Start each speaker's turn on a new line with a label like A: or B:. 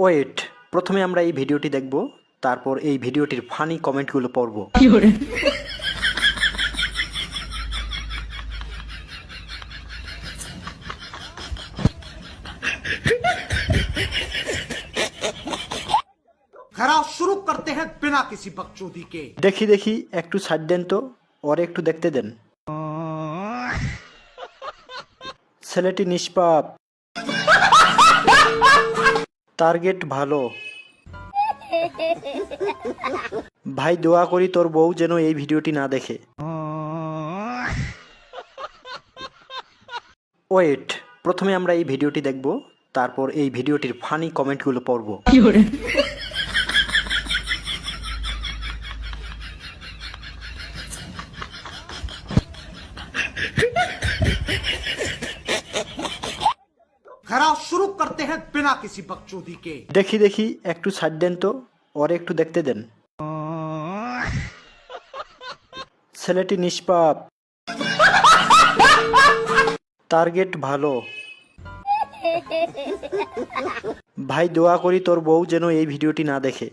A: Wait, প্রথমে আমরা এই ভিডিওটি দেখব, তারপর এই ভিডিওটির ফানি কমেন্টগুলো পড়ব।
B: खराब शुरू करते हैं बिना किसी बकचोदी के।
A: দেখি দেখি একটু ছাড় দেন তো, ওরে একটু দেখতে দেন। ছেলেটি নিষ্পাপ, টার্গেট ভালো। ভাই দোয়া করি তোর বউ যেন এই ভিডিওটি না দেখে। ওয়েট, প্রথমে আমরা এই ভিডিওটি দেখব, তারপর এই ভিডিওটির ফানি কমেন্টগুলো পড়ব।
B: खराब शुरू करते हैं बिना किसी बकचोदी के।
A: দেখি দেখি একটু ছাড় দেন তো, ওরে একটু দেখতে দেন। ছেলেটি নিষ্পাপ, টার্গেট ভালো। ভাই দোয়া করি তোর বউ যেন এই ভিডিওটি না দেখে।